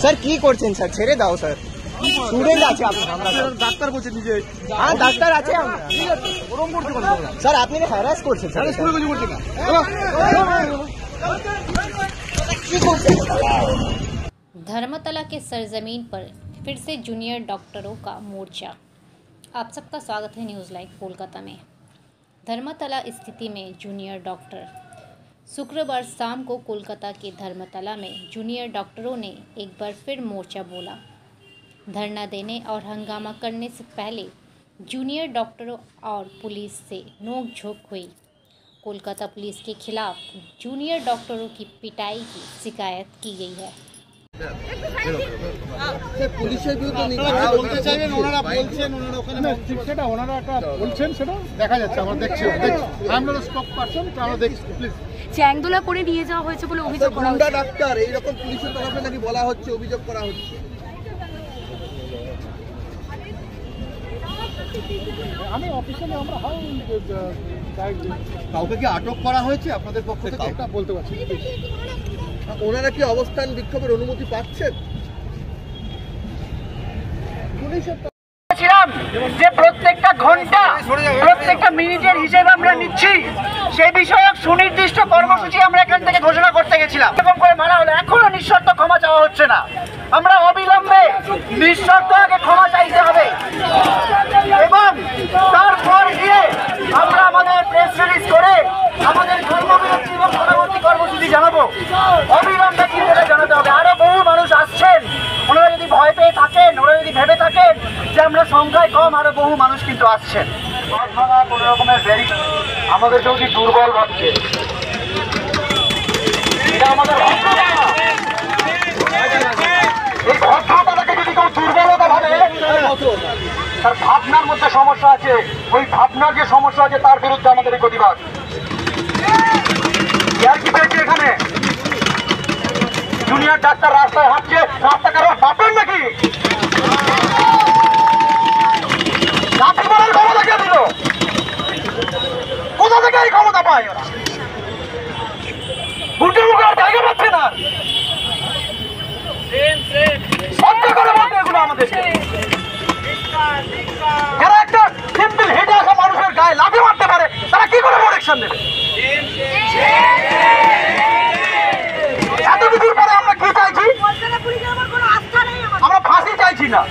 Sir কি করছেন sir? ছেড়ে দাও স্যার, স্টুডেন্ট আছে ডাক্তার বলছে নিজে। হ্যাঁ ডাক্তার আছে স্যার, আপনি হ্যারাস করছেন স্যার। धर्मतला के सरजमीन पर फिर से जूनियर डॉक्टरों का मोर्चा। आप सबका स्वागत है न्यूज़ लाइव कोलकाता में। धर्मतला स्थिति में जूनियर डॉक्टर। शुक्रवार शाम को कोलकाता के धर्मतला में जूनियर डॉक्टरों ने एक बार फिर मोर्चा बोला। धरना देने और हंगामा करने से पहले जूनियर डॉक्टरों और पुलिस से नोक-झोंक हुई। कोलकाता पुलिस के खिलाफ जूनियर डॉक्टरों की पिटाई की शिकायत की गई है। পুলিশের বিরুদ্ধে বলতে চাইবেন, ওনারা বলছেন, সেটা ওনারা একটা বলছেন, সেটা দেখা যাচ্ছে, আমরা দেখছি, আমরা স্টপ পারছেন, আমরা দেখছি। প্লিজ চ্যাংদোলা করে নিয়ে যাওয়া হয়েছে বলে অভিযোগ করা হচ্ছে। ডাক্তার এইরকম পুলিশের তরফে নাকি বলা হচ্ছে, অভিযোগ করা হচ্ছে। আমি অফিসিয়ালি আমরা কাউকে কি আটক করা হয়েছে আপনাদের পক্ষ থেকে? কাউকে বলতে পারছি। ওনারা কি অবস্থান বিক্ষোভের অনুমতি পাচ্ছেন? যে প্রত্যেকটা ঘন্টা প্রত্যেকটা মিনিটের হিসেবে আমরা নিচ্ছি, সেই বিষয়ক সুনির্দিষ্ট কর্মসূচি আমরা এখান থেকে ঘোষণা করতে গেছিলাম। এরকম করে মারা হলে এখনো নিঃশর্ত ক্ষমা চাওয়া হচ্ছে না। আমরা অবিলম্বে নিঃশর্ত আগে ক্ষমা চাইতে হবে এবং তারপর গিয়ে আমরা আমাদের প্রেস রিলিজ করে আমাদের কর্মবিরতি এবং পরবর্তী কর্মসূচি জানাবো। অবিলম্বে কিন্তু এটা জানাতে হবে। আরো বহু মানুষ আসছেন, ওনারা যদি ভয় পেয়ে থাকেন, ওনারা যদি ভেবে থাকেন যে আমরা সংখ্যায় কম, আরো বহু মানুষ কিন্তু আসছেন। কোনো রকমের আমাদের কেউ কি দুর্বল ভাবছে, এটা আমাদের এই ভদ্রতাটাকে যদি কেউ দুর্বলতা ভাবে, তার ভাবনার মধ্যে সমস্যা আছে। ওই ভাবনার যে সমস্যা আছে তার বিরুদ্ধে আমাদের এই প্রতিবাদ। আর কি পেয়েছি এখানে? জুনিয়র ডাক্তার রাস্তায় হাঁটছে, রাস্তা কারো বাপের নাকি? লাঠি মারার ক্ষমতা কে দিল? কোথা থেকে এই ক্ষমতা পায় ওরা? বুটের মুখে আর জায়গা পাচ্ছে না। সত্য করে বলতে এগুলো আমাদেরকে। যারা একটা সিম্পল হেঁটে আসা মানুষের গায়ে লাঠি মারতে পারে, তারা কি করে প্রোটেকশন দেবে? এত কিছুর পরে আমরা কি চাইছি? আমরা ফাঁসি চাইছি না,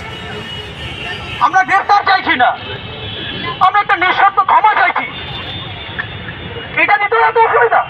আমরা গ্রেফতার চাইছি না, আমরা একটা নিঃশর্ত ক্ষমা চাইছি। এটা দিতে এত অসুবিধা?